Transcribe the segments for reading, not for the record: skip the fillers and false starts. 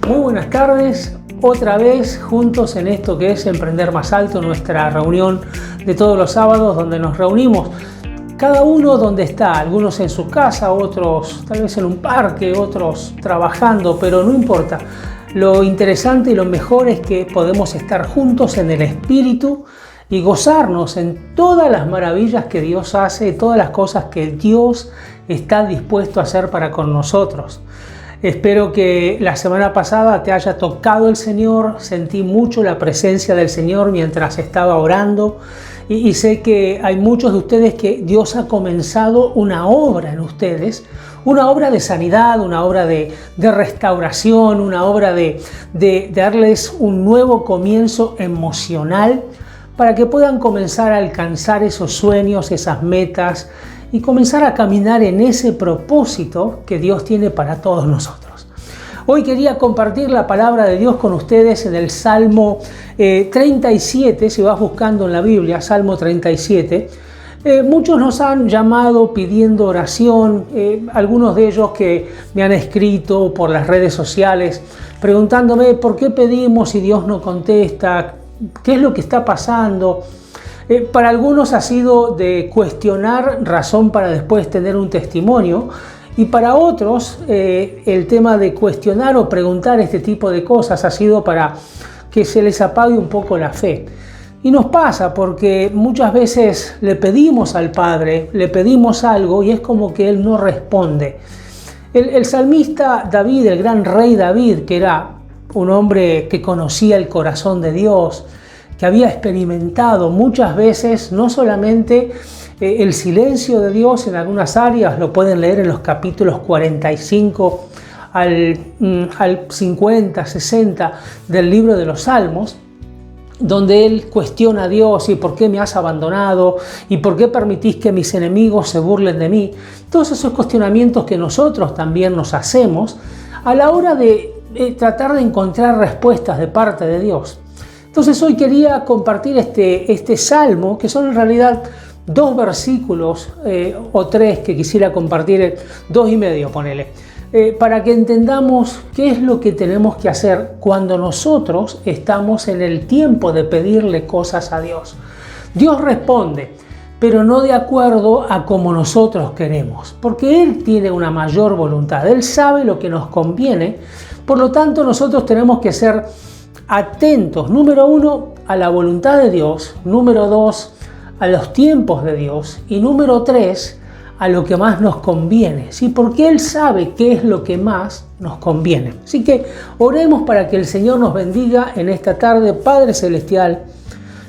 Muy buenas tardes, otra vez juntos en esto que es Emprender Más Alto, nuestra reunión de todos los sábados donde nos reunimos, cada uno donde está, algunos en su casa, otros tal vez en un parque, otros trabajando, pero no importa. Lo interesante y lo mejor es que podemos estar juntos en el Espíritu y gozarnos en todas las maravillas que Dios hace, todas las cosas que Dios está dispuesto a hacer para con nosotros. Espero que la semana pasada te haya tocado el Señor, sentí mucho la presencia del Señor mientras estaba orando y sé que hay muchos de ustedes que Dios ha comenzado una obra en ustedes, una obra de sanidad, una obra de restauración, una obra de darles un nuevo comienzo emocional para que puedan comenzar a alcanzar esos sueños, esas metas y comenzar a caminar en ese propósito que Dios tiene para todos nosotros. Hoy quería compartir la palabra de Dios con ustedes en el Salmo 37, si vas buscando en la Biblia, Salmo 37. Muchos nos han llamado pidiendo oración, algunos de ellos que me han escrito por las redes sociales preguntándome por qué pedimos y Dios no contesta, qué es lo que está pasando. Para algunos ha sido de cuestionar razón para después tener un testimonio y para otros el tema de cuestionar o preguntar este tipo de cosas ha sido para que se les apague un poco la fe. Y nos pasa porque muchas veces le pedimos al Padre, le pedimos algo y es como que Él no responde. El salmista David, el gran rey David, que era un hombre que conocía el corazón de Dios, que había experimentado muchas veces no solamente el silencio de Dios en algunas áreas, lo pueden leer en los capítulos 45 al 50, 60 del libro de los Salmos, donde él cuestiona a Dios y por qué me has abandonado y por qué permitís que mis enemigos se burlen de mí. Todos esos cuestionamientos que nosotros también nos hacemos a la hora de tratar de encontrar respuestas de parte de Dios. Entonces hoy quería compartir este salmo, que son en realidad 2 versículos o 3 que quisiera compartir, 2 y medio, ponele, para que entendamos qué es lo que tenemos que hacer cuando nosotros estamos en el tiempo de pedirle cosas a Dios. Dios responde, pero no de acuerdo a como nosotros queremos, porque Él tiene una mayor voluntad, Él sabe lo que nos conviene, por lo tanto nosotros tenemos que ser atentos, número 1, a la voluntad de Dios, número 2, a los tiempos de Dios y número 3, a lo que más nos conviene, ¿sí? Porque Él sabe qué es lo que más nos conviene. Así que oremos para que el Señor nos bendiga en esta tarde. Padre Celestial,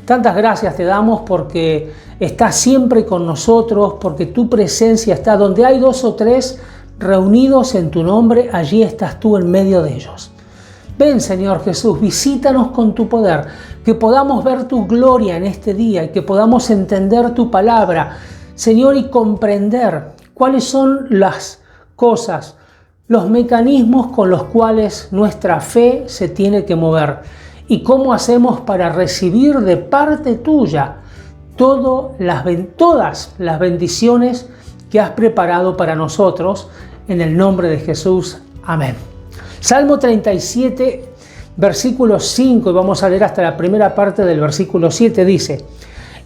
tantas gracias te damos porque estás siempre con nosotros, porque tu presencia está donde hay 2 o 3 reunidos en tu nombre, allí estás tú en medio de ellos. Ven, Señor Jesús, visítanos con tu poder, que podamos ver tu gloria en este día y que podamos entender tu palabra, Señor, y comprender cuáles son las cosas, los mecanismos con los cuales nuestra fe se tiene que mover y cómo hacemos para recibir de parte tuya todas las bendiciones que has preparado para nosotros, en el nombre de Jesús. Amén. Salmo 37, versículo 5, y vamos a leer hasta la primera parte del versículo 7, dice: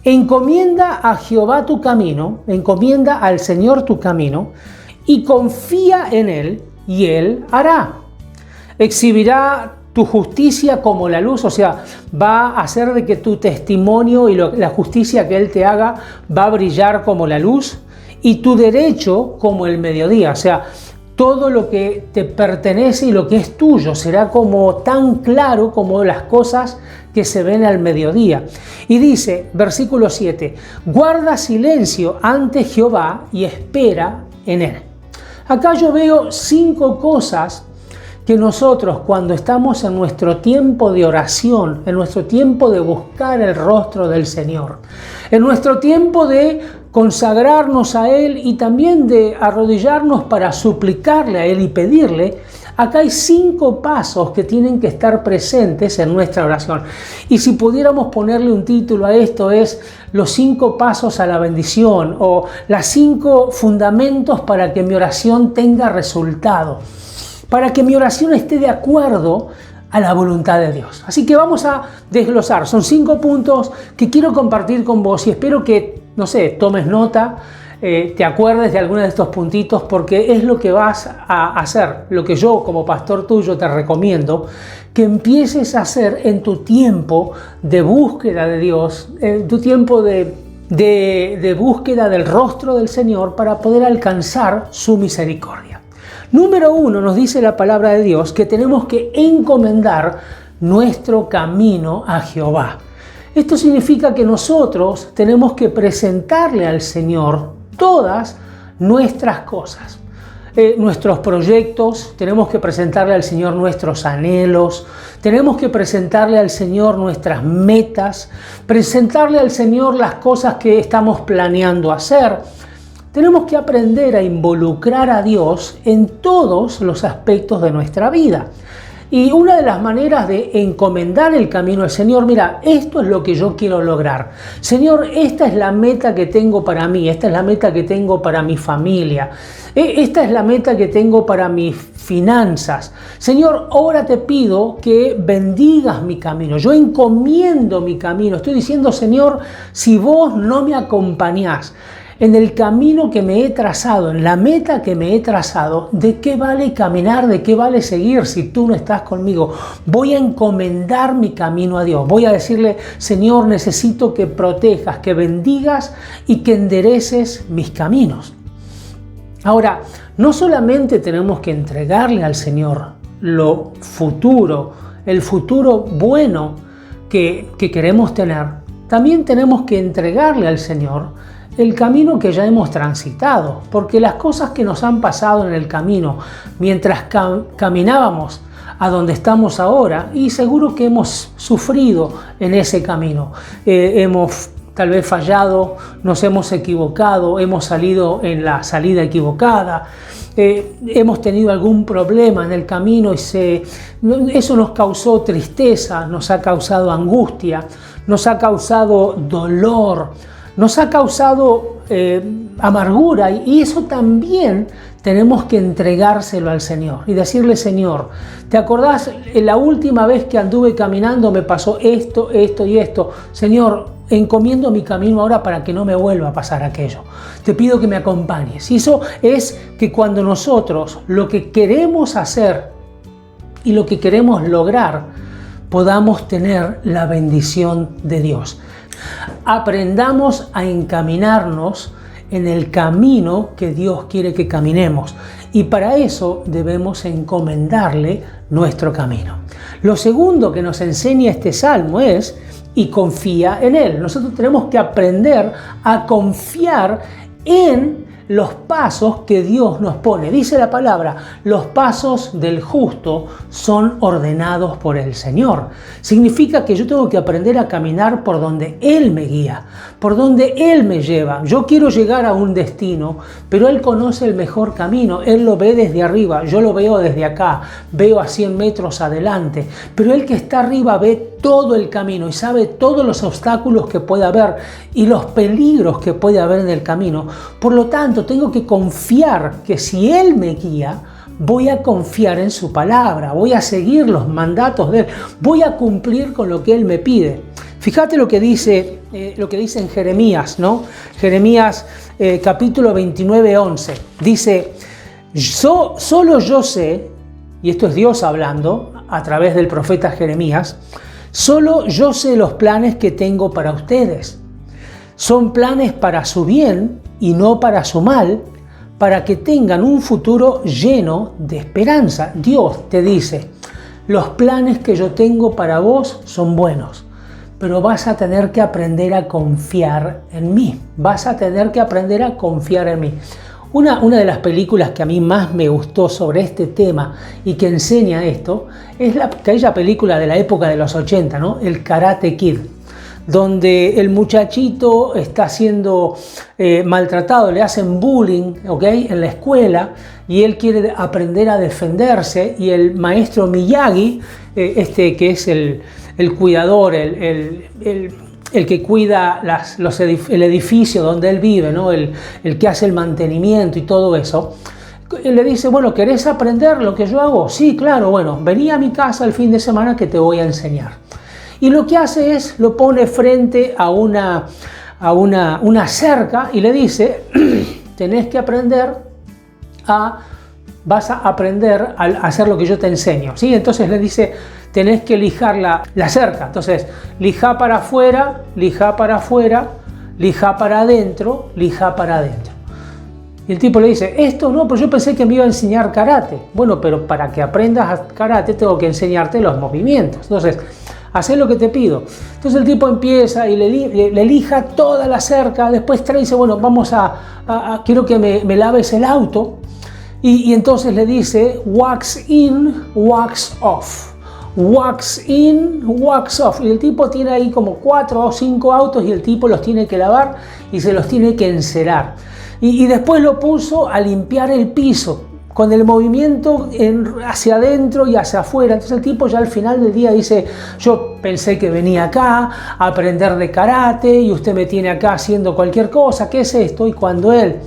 encomienda a Jehová tu camino, encomienda al Señor tu camino, y confía en Él, y Él hará. Exhibirá tu justicia como la luz, o sea, va a hacer de que tu testimonio y la justicia que Él te haga va a brillar como la luz, y tu derecho como el mediodía, o sea, todo lo que te pertenece y lo que es tuyo será como tan claro como las cosas que se ven al mediodía. Y dice, versículo 7, guarda silencio ante Jehová y espera en Él. Acá yo veo 5 cosas que nosotros, cuando estamos en nuestro tiempo de oración, en nuestro tiempo de buscar el rostro del Señor, en nuestro tiempo de consagrarnos a Él y también de arrodillarnos para suplicarle a Él y pedirle, Acá hay 5 pasos que tienen que estar presentes en nuestra oración. Y si pudiéramos ponerle un título a esto, es los 5 pasos a la bendición o las 5 fundamentos para que mi oración tenga resultado, para que mi oración esté de acuerdo a la voluntad de Dios. Así que vamos a desglosar. Son 5 puntos que quiero compartir con vos y espero que, no sé, tomes nota, te acuerdes de alguno de estos puntitos, porque es lo que vas a hacer, lo que yo como pastor tuyo te recomiendo que empieces a hacer en tu tiempo de búsqueda de Dios, en tu tiempo de búsqueda del rostro del Señor para poder alcanzar su misericordia. Número 1, nos dice la palabra de Dios que tenemos que encomendar nuestro camino a Jehová. Esto significa que nosotros tenemos que presentarle al Señor todas nuestras cosas, nuestros proyectos, tenemos que presentarle al Señor nuestros anhelos, tenemos que presentarle al Señor nuestras metas, presentarle al Señor las cosas que estamos planeando hacer. Tenemos que aprender a involucrar a Dios en todos los aspectos de nuestra vida. Y una de las maneras de encomendar el camino al Señor, mira, esto es lo que yo quiero lograr. Señor, esta es la meta que tengo para mí, esta es la meta que tengo para mi familia, esta es la meta que tengo para mis finanzas. Señor, ahora te pido que bendigas mi camino. Yo encomiendo mi camino. Estoy diciendo, Señor, si vos no me acompañás en el camino que me he trazado, en la meta que me he trazado, ¿de qué vale caminar? ¿De qué vale seguir si tú no estás conmigo? Voy a encomendar mi camino a Dios. Voy a decirle, Señor, necesito que protejas, que bendigas y que endereces mis caminos. Ahora, no solamente tenemos que entregarle al Señor lo futuro, el futuro bueno que queremos tener, también tenemos que entregarle al Señor el camino que ya hemos transitado, porque las cosas que nos han pasado en el camino mientras caminábamos a donde estamos ahora, y seguro que hemos sufrido en ese camino, hemos tal vez fallado, nos hemos equivocado, hemos salido en la salida equivocada, hemos tenido algún problema en el camino y eso nos causó tristeza, nos ha causado angustia, nos ha causado dolor, nos ha causado amargura, y eso también tenemos que entregárselo al Señor y decirle, Señor, ¿te acordás? La última vez que anduve caminando me pasó esto, esto y esto. Señor, encomiendo mi camino ahora para que no me vuelva a pasar aquello. Te pido que me acompañes. Y eso es que cuando nosotros lo que queremos hacer y lo que queremos lograr, podamos tener la bendición de Dios. Aprendamos a encaminarnos en el camino que Dios quiere que caminemos, y para eso debemos encomendarle nuestro camino. Lo segundo que nos enseña este salmo es, y confía en Él. Nosotros tenemos que aprender a confiar en los pasos que Dios nos pone. Dice la palabra, los pasos del justo son ordenados por el Señor. Significa que yo tengo que aprender a caminar por donde Él me guía, por donde Él me lleva. Yo quiero llegar a un destino, pero Él conoce el mejor camino. Él lo ve desde arriba, yo lo veo desde acá, veo a 100 metros adelante, pero Él que está arriba ve todo el camino y sabe todos los obstáculos que puede haber y los peligros que puede haber en el camino. Por lo tanto, tengo que confiar que si Él me guía, voy a confiar en su palabra, voy a seguir los mandatos de Él, voy a cumplir con lo que Él me pide. Fíjate lo que dice en Jeremías, ¿no? Jeremías capítulo 29, 11. Dice, solo yo sé, y esto es Dios hablando a través del profeta Jeremías, solo yo sé los planes que tengo para ustedes. Son planes para su bien y no para su mal, para que tengan un futuro lleno de esperanza. Dios te dice, los planes que yo tengo para vos son buenos, pero vas a tener que aprender a confiar en mí. Vas a tener que aprender a confiar en mí. Una de las películas que a mí más me gustó sobre este tema y que enseña esto es aquella película de la época de los 80, ¿no? El Karate Kid, donde el muchachito está siendo maltratado, le hacen bullying, ¿okay?, en la escuela, y él quiere aprender a defenderse, y el maestro Miyagi, que es el cuidador, el que cuida el edificio donde él vive, ¿no?, el que hace el mantenimiento y todo eso, le dice, bueno, ¿querés aprender lo que yo hago? Sí, claro, bueno, vení a mi casa el fin de semana que te voy a enseñar. Y lo que hace es, lo pone frente a una cerca y le dice, vas a aprender a hacer lo que yo te enseño, ¿sí? Entonces le dice, tenés que lijar la cerca. Entonces, lija para afuera, lija para afuera, lija para adentro, lija para adentro. Y el tipo le dice, esto no, pero yo pensé que me iba a enseñar karate. Bueno, pero para que aprendas karate tengo que enseñarte los movimientos. Entonces, haz lo que te pido. Entonces el tipo empieza y le lija toda la cerca. Después trae y dice, bueno, quiero que me laves el auto. Y entonces le dice, wax in, wax off. Wax in, wax off. Y el tipo tiene ahí como 4 o 5 autos y el tipo los tiene que lavar y se los tiene que encerar. Y después lo puso a limpiar el piso con el movimiento hacia adentro y hacia afuera. Entonces el tipo ya al final del día dice, yo pensé que venía acá a aprender de karate y usted me tiene acá haciendo cualquier cosa, ¿qué es esto? Y cuando él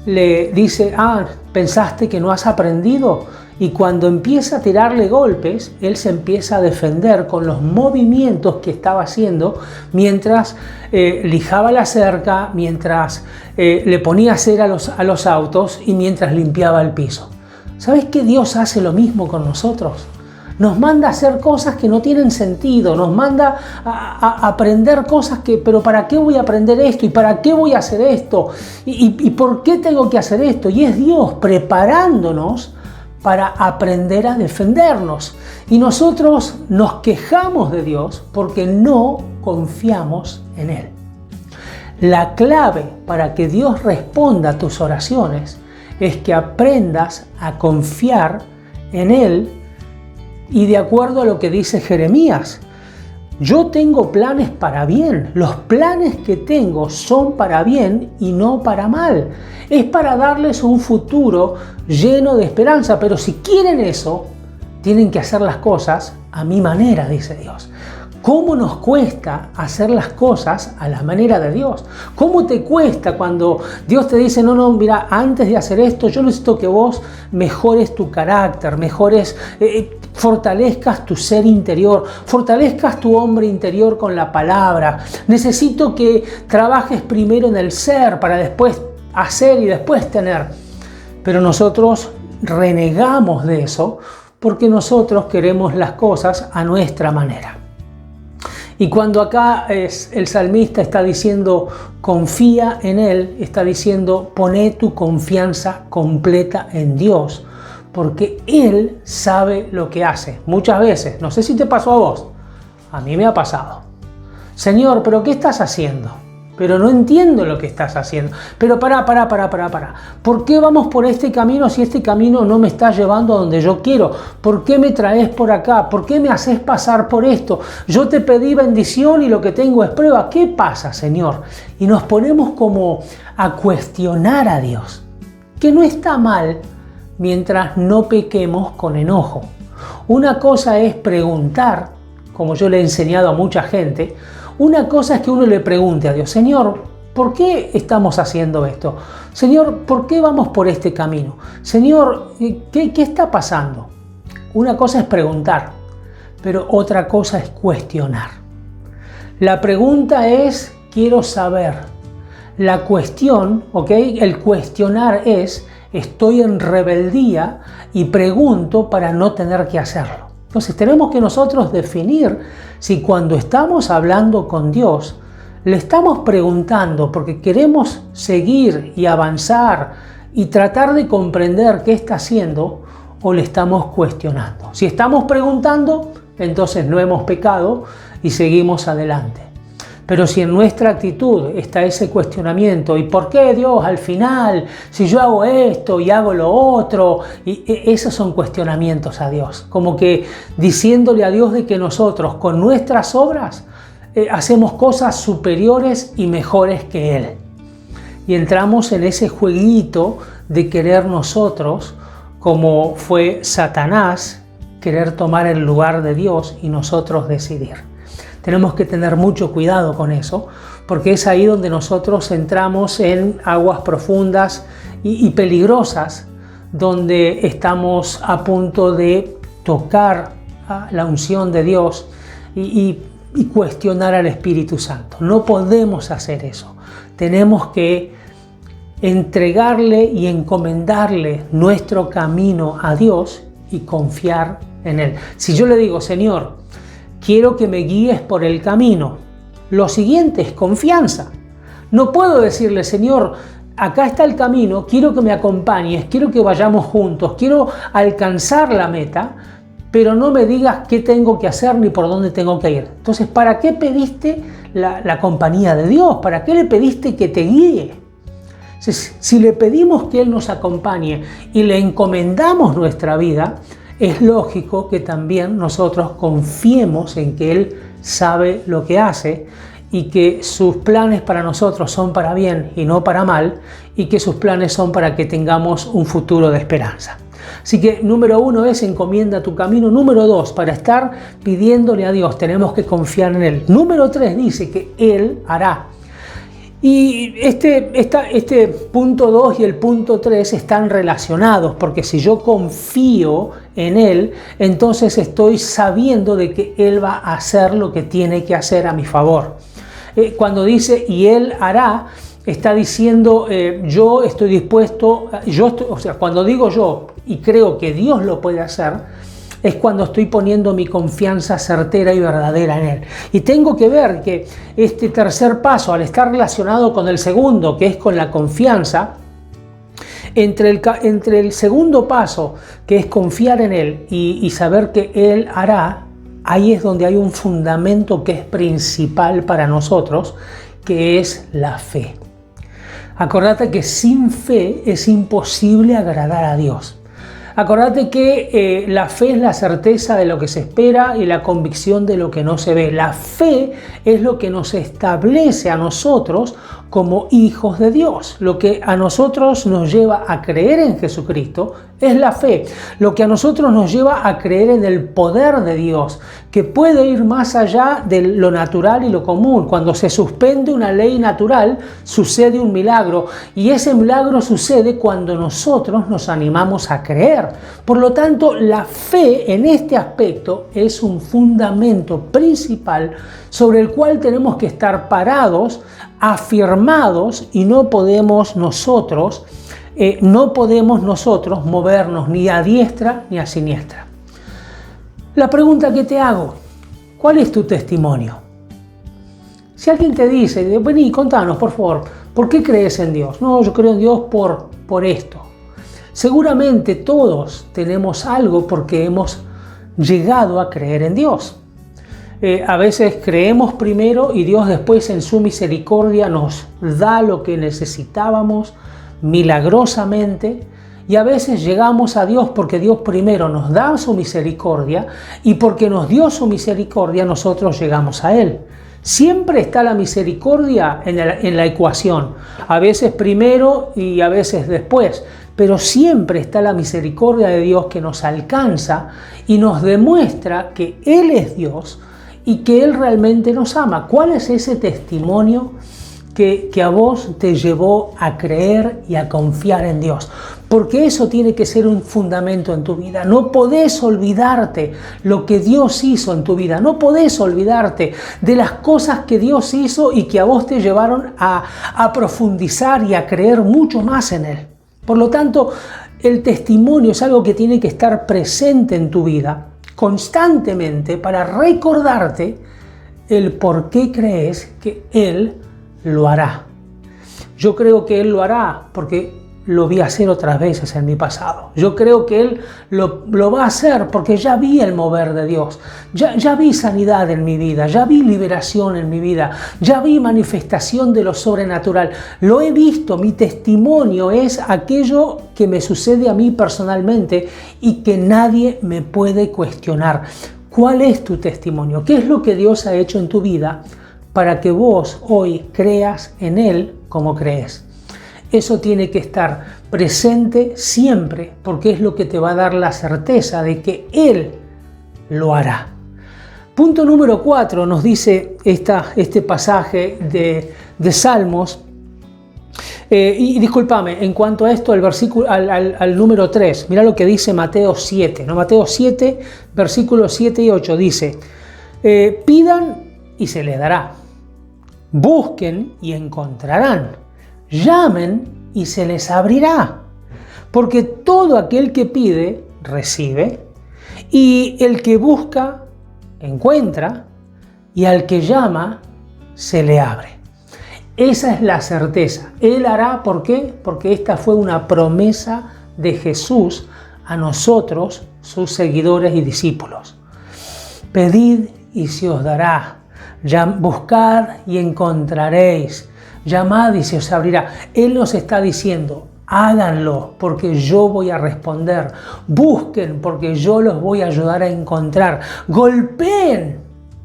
le dice, ¿pensaste que no has aprendido? Y cuando empieza a tirarle golpes, él se empieza a defender con los movimientos que estaba haciendo mientras lijaba la cerca, mientras le ponía cera a los autos y mientras limpiaba el piso. ¿Sabes que Dios hace lo mismo con nosotros? Nos manda a hacer cosas que no tienen sentido, nos manda a aprender cosas pero ¿para qué voy a aprender esto? ¿Y para qué voy a hacer esto? ¿Y por qué tengo que hacer esto? Y es Dios preparándonos para aprender a defendernos. Y nosotros nos quejamos de Dios porque no confiamos en Él. La clave para que Dios responda a tus oraciones es que aprendas a confiar en Él y de acuerdo a lo que dice Jeremías. Yo tengo planes para bien, los planes que tengo son para bien y no para mal. Es para darles un futuro lleno de esperanza, pero si quieren eso, tienen que hacer las cosas a mi manera, dice Dios. ¿Cómo nos cuesta hacer las cosas a la manera de Dios? ¿Cómo te cuesta cuando Dios te dice, no, mira, antes de hacer esto, yo necesito que vos mejores tu carácter, fortalezcas tu ser interior, fortalezcas tu hombre interior con la palabra. Necesito que trabajes primero en el ser para después hacer y después tener. Pero nosotros renegamos de eso porque nosotros queremos las cosas a nuestra manera. Y cuando acá el salmista está diciendo confía en Él, está diciendo poné tu confianza completa en Dios, porque Él sabe lo que hace. Muchas veces, no sé si te pasó a vos, a mí me ha pasado. Señor, ¿pero qué estás haciendo? Pero no entiendo lo que estás haciendo. Pero pará. ¿Por qué vamos por este camino si este camino no me está llevando a donde yo quiero? ¿Por qué me traes por acá? ¿Por qué me haces pasar por esto? Yo te pedí bendición y lo que tengo es prueba. ¿Qué pasa, Señor? Y nos ponemos como a cuestionar a Dios. Que no está mal mientras no pequemos con enojo. Una cosa es preguntar, como yo le he enseñado a mucha gente. Una cosa es que uno le pregunte a Dios, Señor, ¿por qué estamos haciendo esto? Señor, ¿por qué vamos por este camino? Señor, ¿qué está pasando? Una cosa es preguntar, pero otra cosa es cuestionar. La pregunta es, quiero saber. La cuestión, el cuestionar es, estoy en rebeldía y pregunto para no tener que hacerlo. Entonces tenemos que nosotros definir si cuando estamos hablando con Dios, le estamos preguntando porque queremos seguir y avanzar y tratar de comprender qué está haciendo o le estamos cuestionando. Si estamos preguntando, entonces no hemos pecado y seguimos adelante. Pero si en nuestra actitud está ese cuestionamiento, ¿y por qué Dios al final? Si yo hago esto y hago lo otro, y esos son cuestionamientos a Dios. Como que diciéndole a Dios de que nosotros con nuestras obras hacemos cosas superiores y mejores que Él. Y entramos en ese jueguito de querer nosotros, como fue Satanás, querer tomar el lugar de Dios y nosotros decidir. Tenemos que tener mucho cuidado con eso, porque es ahí donde nosotros entramos en aguas profundas y peligrosas, donde estamos a punto de tocar la unción de Dios y cuestionar al Espíritu Santo. No podemos hacer eso. Tenemos que entregarle y encomendarle nuestro camino a Dios y confiar en Él. Si yo le digo, Señor, quiero que me guíes por el camino, lo siguiente es confianza. No puedo decirle, Señor, acá está el camino, quiero que me acompañes, quiero que vayamos juntos, quiero alcanzar la meta, pero no me digas qué tengo que hacer ni por dónde tengo que ir. Entonces, ¿para qué pediste la compañía de Dios? ¿Para qué le pediste que te guíe? Si le pedimos que Él nos acompañe y le encomendamos nuestra vida, es lógico que también nosotros confiemos en que Él sabe lo que hace y que sus planes para nosotros son para bien y no para mal, y que sus planes son para que tengamos un futuro de esperanza. Así que número 1 es encomienda tu camino. Número 2, para estar pidiéndole a Dios tenemos que confiar en Él. Número 3 dice que Él hará. Y este punto 2 y el punto 3 están relacionados, porque si yo confío en Él, entonces estoy sabiendo de que Él va a hacer lo que tiene que hacer a mi favor. Cuando dice y Él hará, está diciendo yo estoy dispuesto, cuando digo yo y creo que Dios lo puede hacer, es cuando estoy poniendo mi confianza certera y verdadera en Él. Y tengo que ver que este tercer paso, al estar relacionado con el segundo, que es con la confianza, entre el segundo paso, que es confiar en Él y saber que Él hará, ahí es donde hay un fundamento que es principal para nosotros, que es la fe. Acordate que sin fe es imposible agradar a Dios. Acordate que la fe es la certeza de lo que se espera y la convicción de lo que no se ve. La fe es lo que nos establece a nosotros como hijos de Dios. Lo que a nosotros nos lleva a creer en Jesucristo es la fe. Lo que a nosotros nos lleva a creer en el poder de Dios, que puede ir más allá de lo natural y lo común. Cuando se suspende una ley natural, sucede un milagro, y ese milagro sucede cuando nosotros nos animamos a creer. Por lo tanto, la fe en este aspecto es un fundamento principal sobre el cual tenemos que estar parados, afirmados, y no podemos nosotros movernos ni a diestra ni a siniestra. La pregunta que te hago, ¿cuál es tu testimonio? Si alguien te dice, vení, contanos por favor, ¿por qué crees en Dios? No, yo creo en Dios por esto. Seguramente todos tenemos algo porque hemos llegado a creer en Dios. A veces creemos primero y Dios después en su misericordia nos da lo que necesitábamos milagrosamente, y a veces llegamos a Dios porque Dios primero nos da su misericordia, y porque nos dio su misericordia nosotros llegamos a Él. Siempre está la misericordia en la ecuación, a veces primero y a veces después, pero siempre está la misericordia de Dios que nos alcanza y nos demuestra que Él es Dios y que Él realmente nos ama. ¿Cuál es ese testimonio que a vos te llevó a creer y a confiar en Dios? Porque eso tiene que ser un fundamento en tu vida. No podés olvidarte lo que Dios hizo en tu vida. No podés olvidarte de las cosas que Dios hizo y que a vos te llevaron a profundizar y a creer mucho más en Él. Por lo tanto, el testimonio es algo que tiene que estar presente en tu vida constantemente para recordarte el por qué crees que Él lo hará. Yo creo que Él lo hará porque lo vi hacer otras veces en mi pasado. Yo creo que Él lo va a hacer porque ya vi el mover de Dios. Ya vi sanidad en mi vida, ya vi liberación en mi vida, ya vi manifestación de lo sobrenatural. Lo he visto, mi testimonio es aquello que me sucede a mí personalmente y que nadie me puede cuestionar. ¿Cuál es tu testimonio? ¿Qué es lo que Dios ha hecho en tu vida para que vos hoy creas en Él como crees. Eso tiene que estar presente siempre, porque es lo que te va a dar la certeza de que Él lo hará. Punto número 4 nos dice este pasaje de Salmos. Y discúlpame, en cuanto a esto, el versículo, al número 3, mira lo que dice Mateo 7, ¿no? Mateo 7, versículos 7 y 8 dice, pidan y se les dará, busquen y encontrarán, llamen y se les abrirá, porque todo aquel que pide, recibe, y el que busca, encuentra, y al que llama, se le abre. Esa es la certeza. Él hará, ¿por qué? Porque esta fue una promesa de Jesús a nosotros, sus seguidores y discípulos. Pedid y se os dará. Buscad y encontraréis. Llamad y se os abrirá. Él nos está diciendo, háganlo porque yo voy a responder. Busquen porque yo los voy a ayudar a encontrar. Golpeen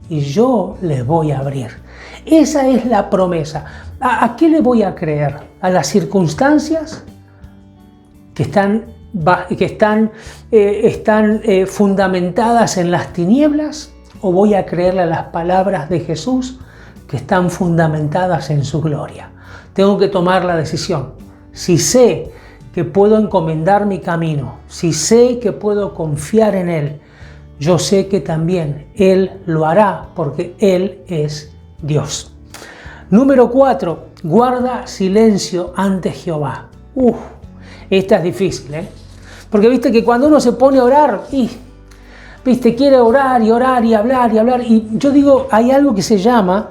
y yo les voy a abrir. Esa es la promesa. ¿A qué le voy a creer? ¿A las circunstancias que están fundamentadas en las tinieblas? ¿O voy a creerle a las palabras de Jesús que están fundamentadas en su gloria? Tengo que tomar la decisión. Si sé que puedo encomendar mi camino, si sé que puedo confiar en Él, yo sé que también Él lo hará porque Él es Dios. Número 4, guarda silencio ante Jehová. Esta es difícil, porque viste que cuando uno se pone a orar, quiere orar y orar y hablar y hablar. Y yo digo, hay algo que se llama,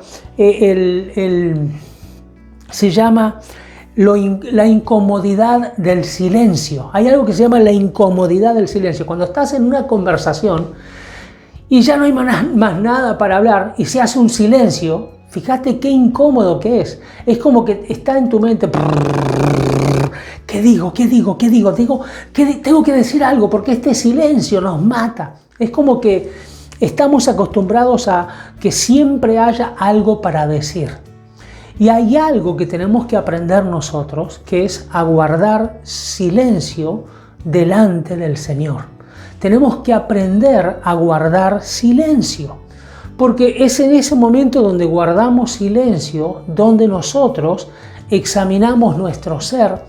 la incomodidad del silencio. Hay algo que se llama la incomodidad del silencio. Cuando estás en una conversación y ya no hay más nada para hablar y se hace un silencio, fíjate qué incómodo que es. Es como que está en tu mente. ¿Qué digo? Tengo que decir algo porque este silencio nos mata. Es como que estamos acostumbrados a que siempre haya algo para decir. Y hay algo que tenemos que aprender nosotros, que es a guardar silencio delante del Señor. Tenemos que aprender a guardar silencio, porque es en ese momento donde guardamos silencio, donde nosotros examinamos nuestro ser,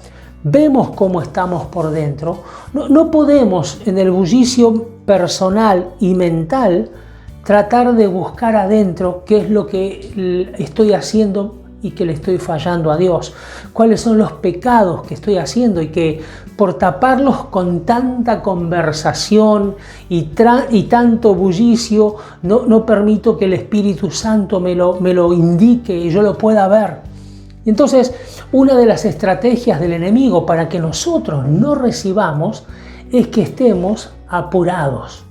vemos cómo estamos por dentro. No podemos en el bullicio personal y mental tratar de buscar adentro qué es lo que estoy haciendo y que le estoy fallando a Dios, cuáles son los pecados que estoy haciendo y que por taparlos con tanta conversación y tanto bullicio no permito que el Espíritu Santo me lo indique y yo lo pueda ver. Entonces, una de las estrategias del enemigo para que nosotros no recibamos es que estemos apurados,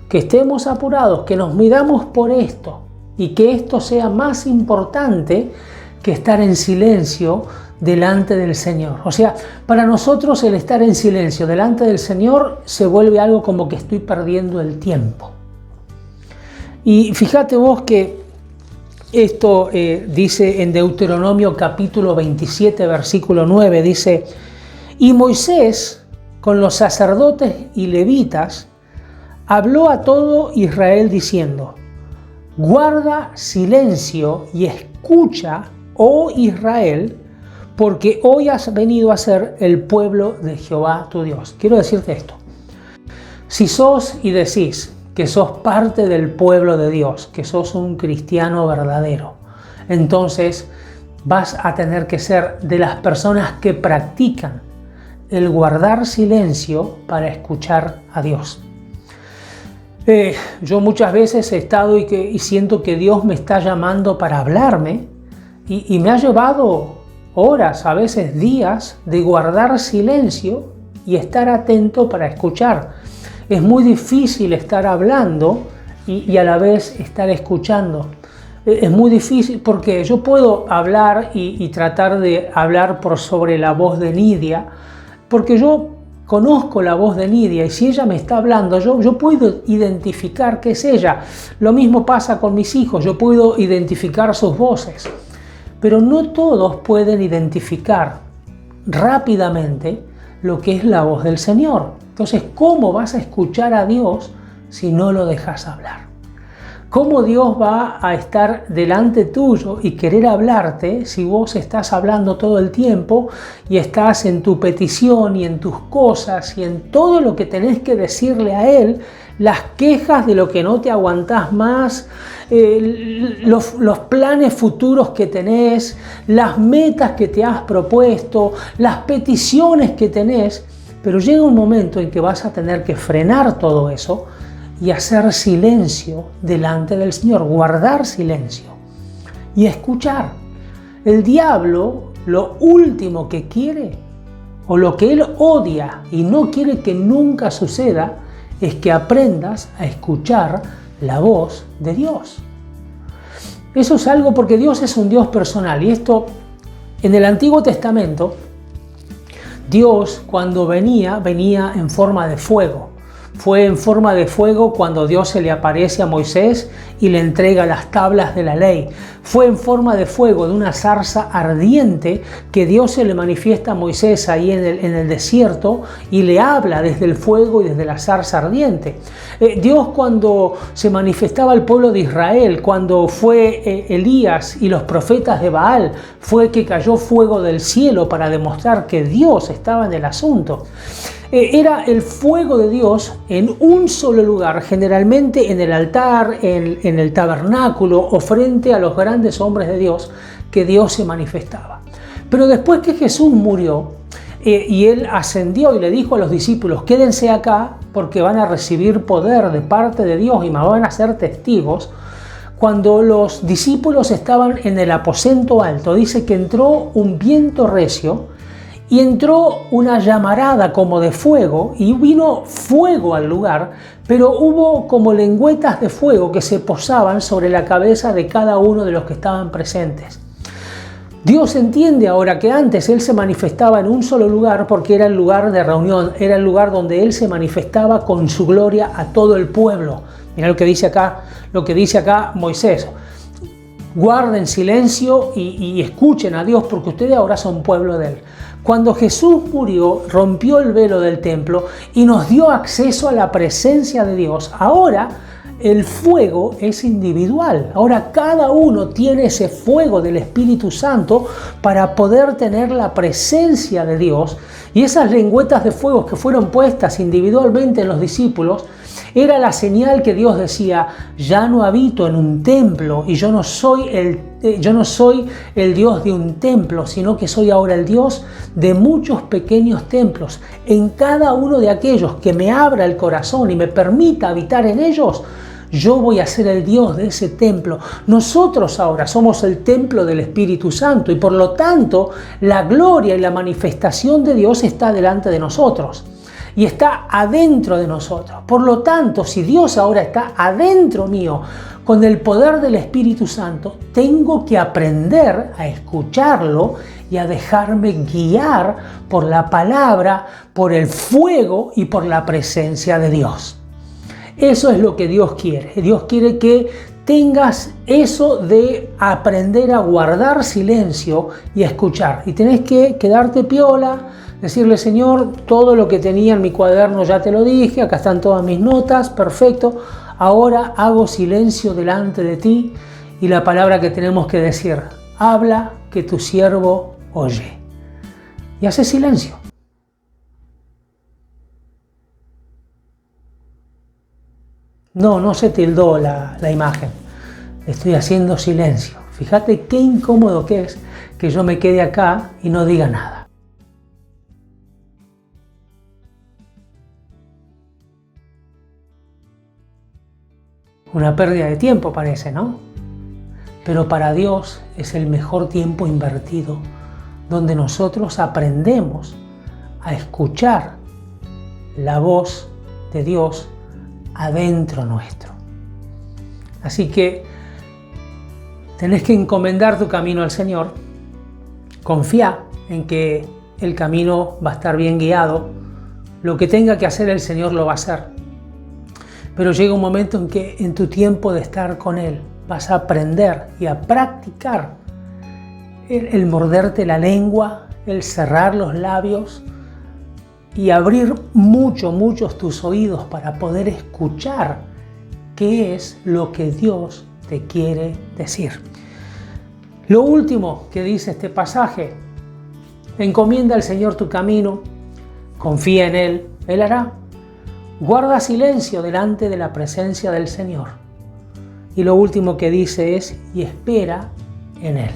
que nos midamos por esto y que esto sea más importante que estar en silencio delante del Señor. O sea, para nosotros el estar en silencio delante del Señor se vuelve algo como que estoy perdiendo el tiempo. Y fíjate vos que esto dice en Deuteronomio capítulo 27, versículo 9, dice, y Moisés con los sacerdotes y levitas habló a todo Israel diciendo, guarda silencio y escucha, oh Israel, porque hoy has venido a ser el pueblo de Jehová tu Dios. Quiero decirte esto. Si sos y decís que sos parte del pueblo de Dios, que sos un cristiano verdadero, entonces vas a tener que ser de las personas que practican el guardar silencio para escuchar a Dios. Yo muchas veces he estado y siento que Dios me está llamando para hablarme y me ha llevado horas, a veces días, de guardar silencio y estar atento para escuchar. Es muy difícil estar hablando y a la vez estar escuchando. Es muy difícil porque yo puedo hablar y tratar de hablar por sobre la voz de Nidia, porque yo conozco la voz de Nidia y si ella me está hablando, yo puedo identificar que es ella. Lo mismo pasa con mis hijos, yo puedo identificar sus voces. Pero no todos pueden identificar rápidamente lo que es la voz del Señor. Entonces, ¿cómo vas a escuchar a Dios si no lo dejas hablar? ¿Cómo Dios va a estar delante tuyo y querer hablarte si vos estás hablando todo el tiempo y estás en tu petición y en tus cosas y en todo lo que tenés que decirle a Él, las quejas de lo que no te aguantás más, los planes futuros que tenés, las metas que te has propuesto, las peticiones que tenés? Pero llega un momento en que vas a tener que frenar todo eso y hacer silencio delante del Señor, guardar silencio y escuchar. El diablo, lo último que quiere, o lo que él odia y no quiere que nunca suceda, es que aprendas a escuchar la voz de Dios. Eso es algo porque Dios es un Dios personal, y esto en el Antiguo Testamento, Dios cuando venía en forma de fuego. Fue en forma de fuego cuando Dios se le aparece a Moisés y le entrega las tablas de la ley. Fue en forma de fuego, de una zarza ardiente, que Dios se le manifiesta a Moisés ahí en el desierto y le habla desde el fuego y desde la zarza ardiente. Dios cuando se manifestaba al pueblo de Israel, cuando fue Elías y los profetas de Baal, fue que cayó fuego del cielo para demostrar que Dios estaba en el asunto. Era el fuego de Dios en un solo lugar, generalmente en el altar, en el tabernáculo o frente a los grandes hombres de Dios, que Dios se manifestaba. Pero después que Jesús murió y Él ascendió y le dijo a los discípulos, quédense acá porque van a recibir poder de parte de Dios y me van a ser testigos. Cuando los discípulos estaban en el aposento alto, dice que entró un viento recio y entró una llamarada como de fuego y vino fuego al lugar, pero hubo como lengüetas de fuego que se posaban sobre la cabeza de cada uno de los que estaban presentes. Dios entiende ahora que antes Él se manifestaba en un solo lugar porque era el lugar de reunión, era el lugar donde Él se manifestaba con su gloria a todo el pueblo. Mirá lo que dice acá Moisés. Guarden silencio y escuchen a Dios porque ustedes ahora son pueblo de Él. Cuando Jesús murió, rompió el velo del templo y nos dio acceso a la presencia de Dios. Ahora el fuego es individual. Ahora cada uno tiene ese fuego del Espíritu Santo para poder tener la presencia de Dios. Y esas lengüetas de fuego que fueron puestas individualmente en los discípulos era la señal que Dios decía, ya no habito en un templo y yo no soy el Dios de un templo, sino que soy ahora el Dios de muchos pequeños templos. En cada uno de aquellos que me abra el corazón y me permita habitar en ellos, yo voy a ser el Dios de ese templo. Nosotros ahora somos el templo del Espíritu Santo y por lo tanto la gloria y la manifestación de Dios está delante de nosotros. Y está adentro de nosotros. Por lo tanto, si Dios ahora está adentro mío con el poder del Espíritu Santo, tengo que aprender a escucharlo y a dejarme guiar por la palabra, por el fuego y por la presencia de Dios. Eso es lo que Dios quiere. Dios quiere que tengas eso de aprender a guardar silencio y a escuchar. Y tenés que quedarte piola, decirle, Señor, todo lo que tenía en mi cuaderno ya te lo dije, acá están todas mis notas, perfecto. Ahora hago silencio delante de ti y la palabra que tenemos que decir, habla que tu siervo oye. Y hace silencio. No se tildó la imagen. Estoy haciendo silencio. Fíjate qué incómodo que es que yo me quede acá y no diga nada. Una pérdida de tiempo parece, ¿no? Pero para Dios es el mejor tiempo invertido, donde nosotros aprendemos a escuchar la voz de Dios adentro nuestro. Así que tenés que encomendar tu camino al Señor, confía en que el camino va a estar bien guiado, Lo que tenga que hacer el Señor lo va a hacer. Pero llega un momento en que en tu tiempo de estar con Él vas a aprender y a practicar el morderte la lengua, el cerrar los labios y abrir muchos tus oídos para poder escuchar qué es lo que Dios te quiere decir. Lo último que dice este pasaje: encomienda al Señor tu camino, confía en Él, Él hará. Guarda silencio delante de la presencia del Señor. Y lo último que dice es: y espera en Él.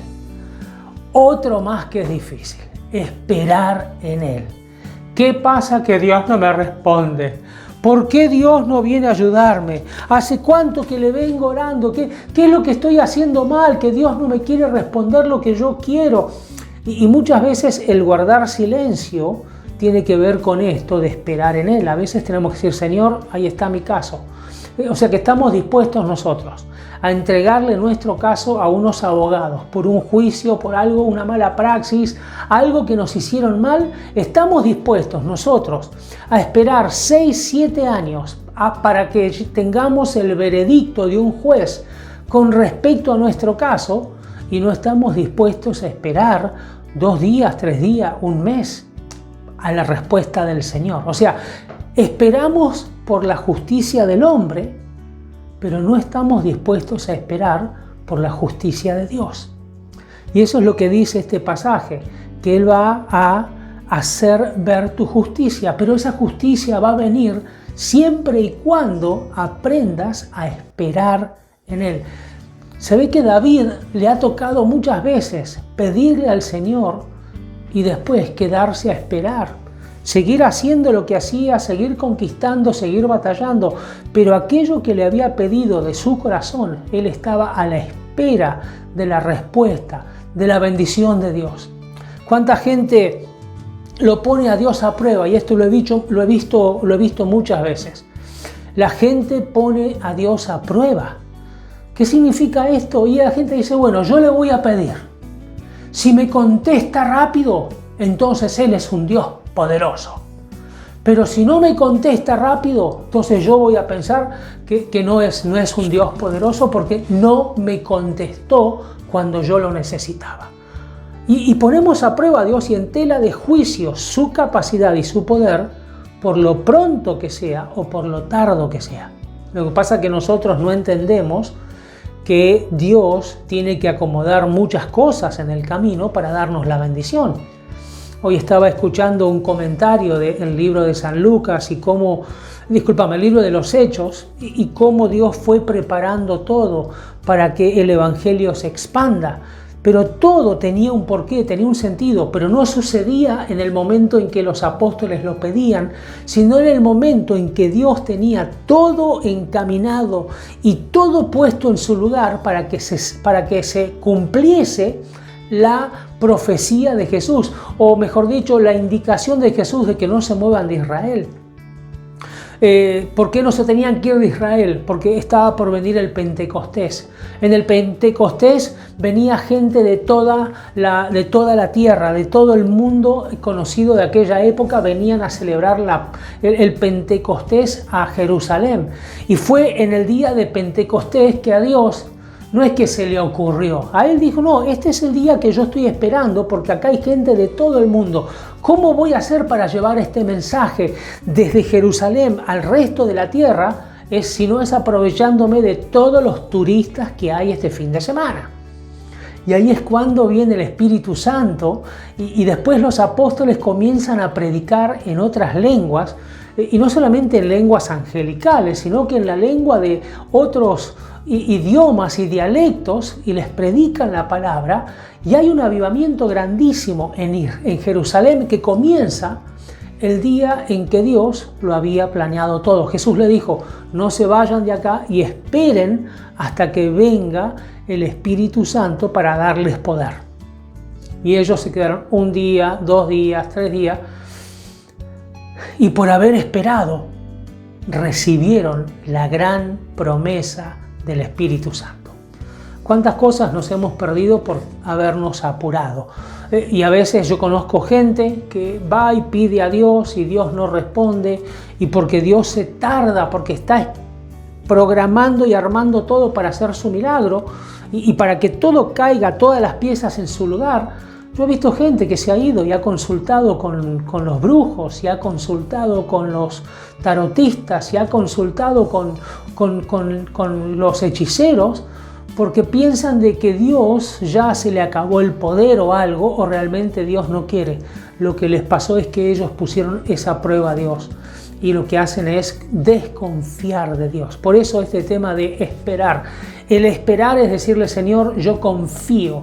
Otro más que es difícil, esperar en Él. ¿Qué pasa que Dios no me responde? ¿Por qué Dios no viene a ayudarme? ¿Hace cuánto que le vengo orando? ¿Qué es lo que estoy haciendo mal? Que Dios no me quiere responder lo que yo quiero. Y muchas veces el guardar silencio tiene que ver con esto de esperar en Él. A veces tenemos que decir: Señor, ahí está mi caso. O sea que estamos dispuestos nosotros a entregarle nuestro caso a unos abogados por un juicio, por algo, una mala praxis, algo que nos hicieron mal. Estamos dispuestos nosotros a esperar 6, 7 años para que tengamos el veredicto de un juez con respecto a nuestro caso, y no estamos dispuestos a esperar 2 días, 3 días, un mes a la respuesta del Señor. O sea, esperamos por la justicia del hombre, pero no estamos dispuestos a esperar por la justicia de Dios. Y eso es lo que dice este pasaje, que Él va a hacer ver tu justicia, pero esa justicia va a venir siempre y cuando aprendas a esperar en Él. Se ve que David le ha tocado muchas veces pedirle al Señor y después quedarse a esperar. Seguir haciendo lo que hacía, seguir conquistando, seguir batallando. Pero aquello que le había pedido de su corazón, él estaba a la espera de la respuesta, de la bendición de Dios. ¿Cuánta gente lo pone a Dios a prueba? Y esto lo he visto muchas veces. La gente pone a Dios a prueba. ¿Qué significa esto? Y la gente dice: bueno, yo le voy a pedir. Si me contesta rápido, entonces Él es un Dios poderoso. Pero si no me contesta rápido, entonces yo voy a pensar que no es un Dios poderoso porque no me contestó cuando yo lo necesitaba. Y ponemos a prueba a Dios y en tela de juicio su capacidad y su poder por lo pronto que sea o por lo tardo que sea. Lo que pasa es que nosotros no entendemos que Dios tiene que acomodar muchas cosas en el camino para darnos la bendición. Hoy estaba escuchando un comentario del libro de San Lucas el libro de los Hechos, y cómo Dios fue preparando todo para que el Evangelio se expanda. Pero todo tenía un porqué, tenía un sentido, pero no sucedía en el momento en que los apóstoles lo pedían, sino en el momento en que Dios tenía todo encaminado y todo puesto en su lugar para que se cumpliese la profecía de Jesús, o mejor dicho, la indicación de Jesús de que no se muevan de Israel. ¿Por qué no se tenían que ir de Israel? Porque estaba por venir el Pentecostés. En el Pentecostés venía gente de toda la tierra, de todo el mundo conocido de aquella época, venían a celebrar el Pentecostés a Jerusalén. Y fue en el día de Pentecostés que a Dios no es que se le ocurrió. A Él dijo: no, este es el día que yo estoy esperando porque acá hay gente de todo el mundo. ¿Cómo voy a hacer para llevar este mensaje desde Jerusalén al resto de la tierra? Si no es aprovechándome de todos los turistas que hay este fin de semana. Y ahí es cuando viene el Espíritu Santo y después los apóstoles comienzan a predicar en otras lenguas, y no solamente en lenguas angelicales, sino que en la lengua de otros idiomas y dialectos, y les predican la palabra, y hay un avivamiento grandísimo en Jerusalén que comienza el día en que Dios lo había planeado todo. Jesús le dijo: no se vayan de acá y esperen hasta que venga el Espíritu Santo para darles poder. Y ellos se quedaron 1 día, 2 días, 3 días, y por haber esperado recibieron la gran promesa del Espíritu Santo. ¿Cuántas cosas nos hemos perdido por habernos apurado? Y a veces yo conozco gente que va y pide a Dios y Dios no responde, y porque Dios se tarda, porque está programando y armando todo para hacer su milagro y para que todo caiga, todas las piezas en su lugar. Yo he visto gente que se ha ido y ha consultado con los brujos, y ha consultado con los tarotistas, y ha consultado con los hechiceros, porque piensan de que Dios ya se le acabó el poder o algo, o realmente Dios no quiere. Lo que les pasó es que ellos pusieron esa prueba a Dios, y lo que hacen es desconfiar de Dios. Por eso este tema de esperar. El esperar es decirle: Señor, yo confío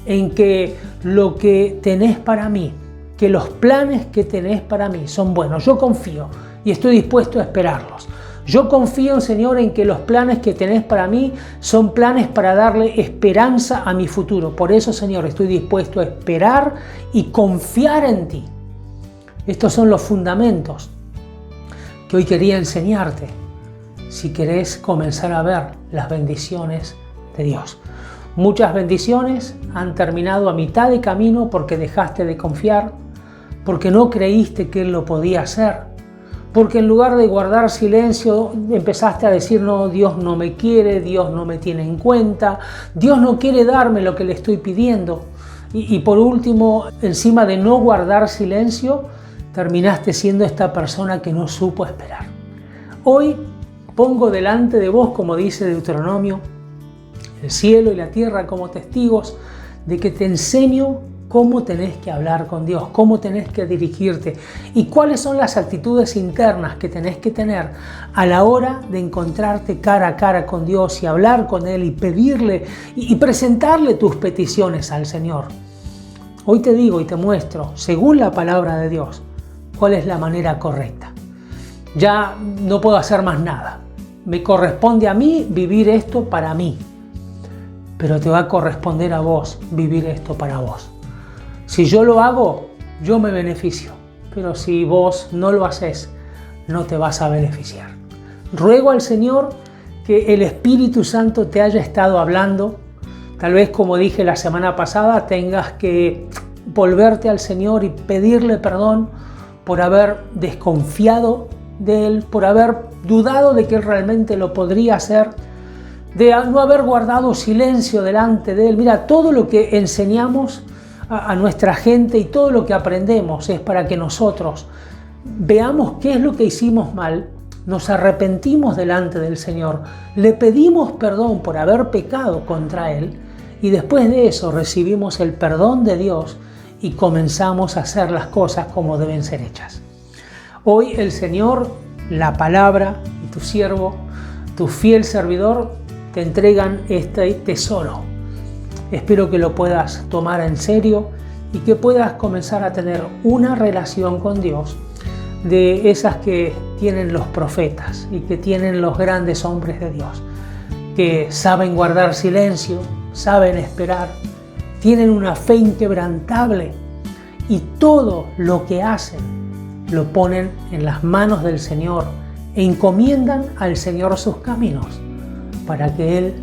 en que lo que tenés para mí, que los planes que tenés para mí son buenos. Yo confío y estoy dispuesto a esperarlos. Yo confío, Señor, en que los planes que tenés para mí son planes para darle esperanza a mi futuro. Por eso, Señor, estoy dispuesto a esperar y confiar en ti. Estos son los fundamentos que hoy quería enseñarte, si querés comenzar a ver las bendiciones de Dios. Muchas bendiciones han terminado a mitad de camino porque dejaste de confiar, porque no creíste que Él lo podía hacer, porque en lugar de guardar silencio empezaste a decir: no, Dios no me quiere, Dios no me tiene en cuenta, Dios no quiere darme lo que le estoy pidiendo. Y por último, encima de no guardar silencio, terminaste siendo esta persona que no supo esperar. Hoy pongo delante de vos, como dice Deuteronomio, el cielo y la tierra como testigos de que te enseño cómo tenés que hablar con Dios, cómo tenés que dirigirte y cuáles son las actitudes internas que tenés que tener a la hora de encontrarte cara a cara con Dios y hablar con Él y pedirle y presentarle tus peticiones al Señor. Hoy te digo y te muestro, según la palabra de Dios, cuál es la manera correcta. Ya no puedo hacer más nada. Me corresponde a mí vivir esto para mí, pero te va a corresponder a vos vivir esto para vos. Si yo lo hago, yo me beneficio, pero si vos no lo haces, no te vas a beneficiar. Ruego al Señor que el Espíritu Santo te haya estado hablando. Tal vez, como dije la semana pasada, tengas que volverte al Señor y pedirle perdón por haber desconfiado de Él, por haber dudado de que Él realmente lo podría hacer, de no haber guardado silencio delante de Él. Mira, todo lo que enseñamos a nuestra gente y todo lo que aprendemos es para que nosotros veamos qué es lo que hicimos mal, nos arrepentimos delante del Señor, le pedimos perdón por haber pecado contra Él y después de eso recibimos el perdón de Dios y comenzamos a hacer las cosas como deben ser hechas. Hoy el Señor, la palabra y tu siervo, tu fiel servidor, te entregan este tesoro. Espero que lo puedas tomar en serio y que puedas comenzar a tener una relación con Dios de esas que tienen los profetas y que tienen los grandes hombres de Dios, que saben guardar silencio, saben esperar, tienen una fe inquebrantable y todo lo que hacen lo ponen en las manos del Señor e encomiendan al Señor sus caminos para que Él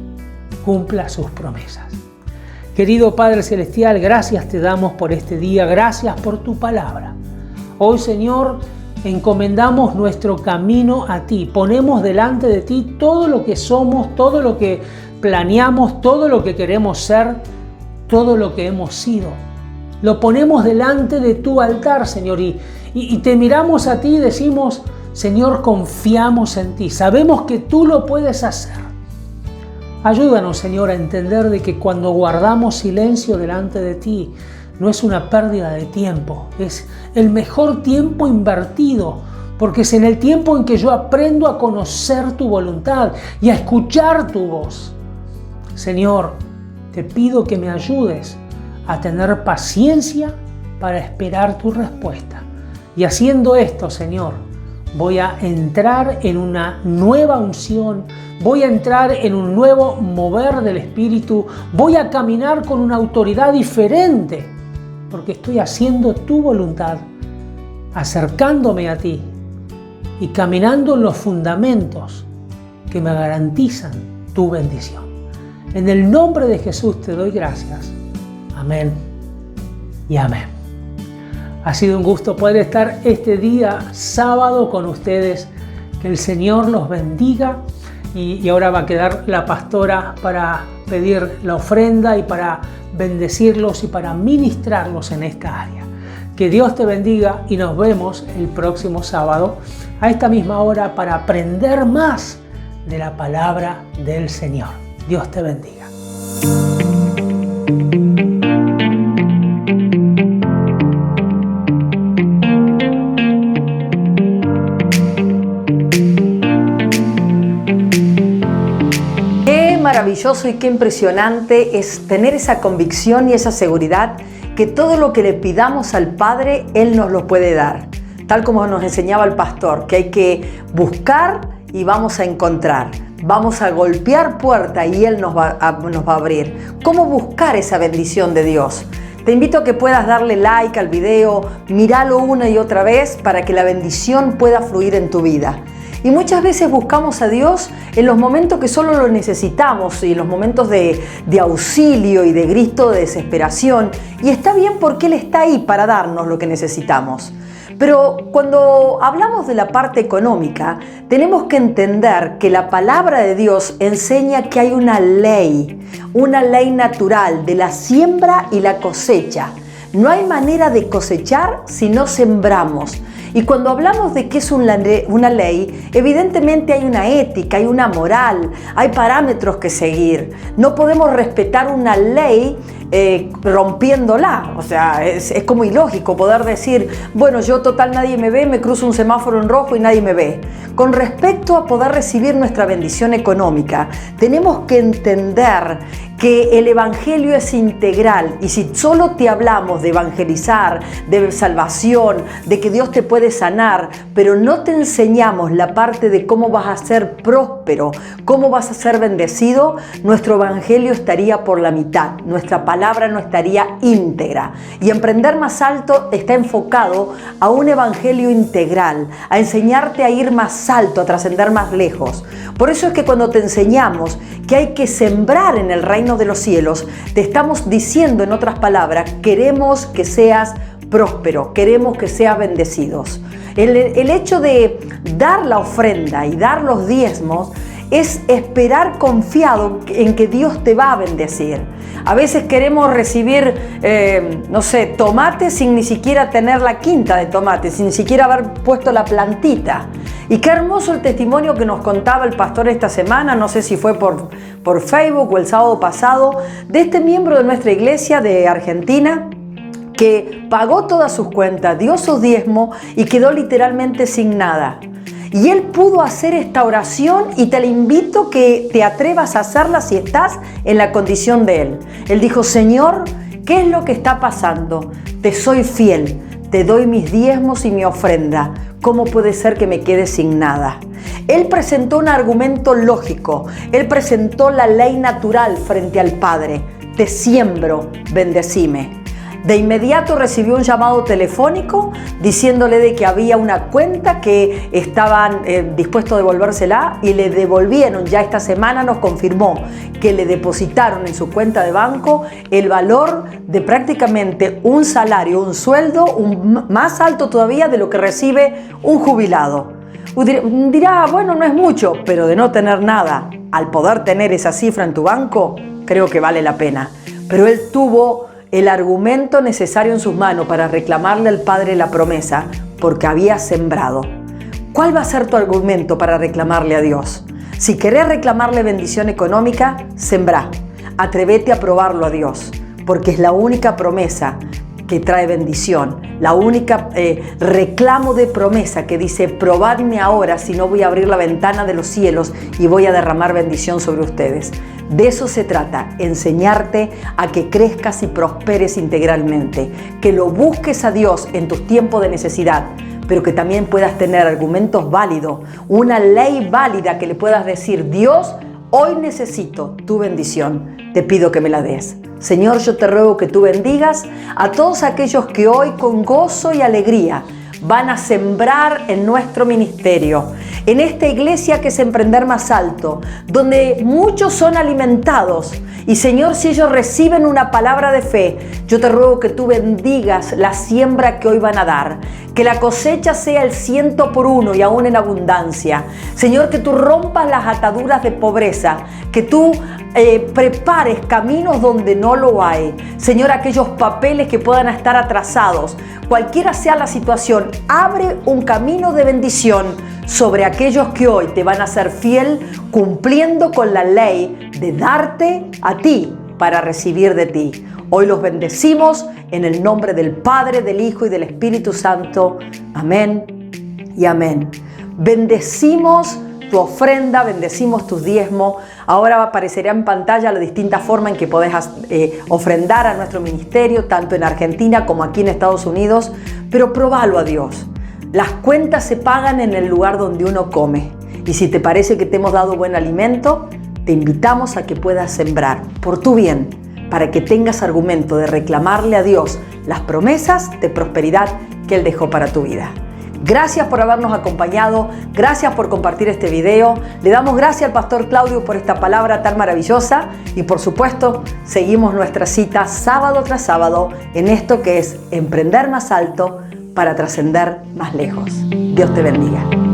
cumpla sus promesas. Querido Padre Celestial, gracias te damos por este día, gracias por tu palabra. Hoy, Señor, encomendamos nuestro camino a ti, ponemos delante de ti todo lo que somos, todo lo que planeamos, todo lo que queremos ser, todo lo que hemos sido. Lo ponemos delante de tu altar, Señor, y te miramos a ti y decimos: Señor, confiamos en ti, sabemos que tú lo puedes hacer. Ayúdanos, Señor, a entender de que cuando guardamos silencio delante de ti, no es una pérdida de tiempo, es el mejor tiempo invertido, porque es en el tiempo en que yo aprendo a conocer tu voluntad y a escuchar tu voz. Señor, te pido que me ayudes a tener paciencia para esperar tu respuesta. Y haciendo esto, Señor, voy a entrar en una nueva unción, voy a entrar en un nuevo mover del Espíritu, voy a caminar con una autoridad diferente, porque estoy haciendo tu voluntad, acercándome a ti y caminando en los fundamentos que me garantizan tu bendición. En el nombre de Jesús te doy gracias. Amén y amén. Ha sido un gusto poder estar este día sábado con ustedes. Que el Señor los bendiga. Y ahora va a quedar la pastora para pedir la ofrenda y para bendecirlos y para ministrarlos en esta área. Que Dios te bendiga y nos vemos el próximo sábado a esta misma hora para aprender más de la palabra del Señor. Dios te bendiga. Maravilloso y qué impresionante es tener esa convicción y esa seguridad que todo lo que le pidamos al Padre, Él nos lo puede dar. Tal como nos enseñaba el pastor, que hay que buscar y vamos a encontrar. Vamos a golpear puerta y Él nos va a abrir. ¿Cómo buscar esa bendición de Dios? Te invito a que puedas darle like al video, míralo una y otra vez para que la bendición pueda fluir en tu vida. Y muchas veces buscamos a Dios en los momentos que solo lo necesitamos y en los momentos de auxilio y de grito de desesperación. Y está bien porque Él está ahí para darnos lo que necesitamos. Pero cuando hablamos de la parte económica, tenemos que entender que la palabra de Dios enseña que hay una ley natural de la siembra y la cosecha. No hay manera de cosechar si no sembramos. Y cuando hablamos de que es una ley, evidentemente hay una ética, hay una moral, hay parámetros que seguir. No podemos respetar una ley rompiéndola. O sea, es como ilógico poder decir, bueno, yo total nadie me ve, me cruzo un semáforo en rojo y nadie me ve. Con respecto a poder recibir nuestra bendición económica, tenemos que entender que el evangelio es integral y si solo te hablamos de evangelizar, de salvación, de que Dios te puede sanar, pero no te enseñamos la parte de cómo vas a ser próspero, cómo vas a ser bendecido, nuestro evangelio estaría por la mitad, nuestra palabra no estaría íntegra. Y Emprender Más Alto está enfocado a un evangelio integral, a enseñarte a ir más alto, a trascender más lejos. Por eso es que cuando te enseñamos que hay que sembrar en el reino de los cielos, te estamos diciendo en otras palabras, queremos que seas próspero, queremos que seas bendecidos. El hecho de dar la ofrenda y dar los diezmos es esperar confiado en que Dios te va a bendecir. A veces queremos recibir, tomates sin ni siquiera tener la quinta de tomates, sin ni siquiera haber puesto la plantita. Y qué hermoso el testimonio que nos contaba el pastor esta semana, no sé si fue por Facebook o el sábado pasado, de este miembro de nuestra iglesia de Argentina, que pagó todas sus cuentas, dio sus diezmos y quedó literalmente sin nada. Y él pudo hacer esta oración y te la invito que te atrevas a hacerla si estás en la condición de él. Él dijo, Señor, ¿qué es lo que está pasando? Te soy fiel, te doy mis diezmos y mi ofrenda. ¿Cómo puede ser que me quede sin nada? Él presentó un argumento lógico. Él presentó la ley natural frente al Padre. Te siembro, bendecime. De inmediato recibió un llamado telefónico diciéndole de que había una cuenta que estaban dispuestos a devolvérsela y le devolvieron. Ya esta semana nos confirmó que le depositaron en su cuenta de banco el valor de prácticamente un salario, un sueldo más alto todavía de lo que recibe un jubilado. Dirá, bueno, no es mucho, pero de no tener nada, al poder tener esa cifra en tu banco, creo que vale la pena. Pero él tuvo el argumento necesario en sus manos para reclamarle al Padre la promesa, porque había sembrado. ¿Cuál va a ser tu argumento para reclamarle a Dios? Si querés reclamarle bendición económica, sembrá. Atrévete a probarlo a Dios, porque es la única promesa que trae bendición, la única reclamo de promesa que dice, probadme ahora si no voy a abrir la ventana de los cielos y voy a derramar bendición sobre ustedes. De eso se trata, enseñarte a que crezcas y prosperes integralmente, que lo busques a Dios en tus tiempos de necesidad, pero que también puedas tener argumentos válidos, una ley válida que le puedas decir, Dios, hoy necesito tu bendición, te pido que me la des. Señor, yo te ruego que tú bendigas a todos aquellos que hoy con gozo y alegría van a sembrar en nuestro ministerio, en esta iglesia que es Emprender Más Alto, donde muchos son alimentados. Y Señor, si ellos reciben una palabra de fe, yo te ruego que tú bendigas la siembra que hoy van a dar. Que la cosecha sea el 100 por 1 y aún en abundancia. Señor, que tú rompas las ataduras de pobreza, que tú prepares caminos donde no lo hay. Señor, aquellos papeles que puedan estar atrasados, cualquiera sea la situación, abre un camino de bendición sobre aquellos que hoy te van a ser fiel, cumpliendo con la ley de darte a ti para recibir de ti. Hoy los bendecimos en el nombre del Padre, del Hijo y del Espíritu Santo. Amén y amén. Bendecimos tu ofrenda, bendecimos tus diezmos. Ahora aparecerá en pantalla la distinta forma en que podés ofrendar a nuestro ministerio, tanto en Argentina como aquí en Estados Unidos. Pero probalo a Dios. Las cuentas se pagan en el lugar donde uno come. Y si te parece que te hemos dado buen alimento, te invitamos a que puedas sembrar por tu bien, para que tengas argumento de reclamarle a Dios las promesas de prosperidad que Él dejó para tu vida. Gracias por habernos acompañado, gracias por compartir este video. Le damos gracias al Pastor Claudio por esta palabra tan maravillosa y por supuesto seguimos nuestra cita sábado tras sábado en esto que es Emprender Más Alto para trascender más lejos. Dios te bendiga.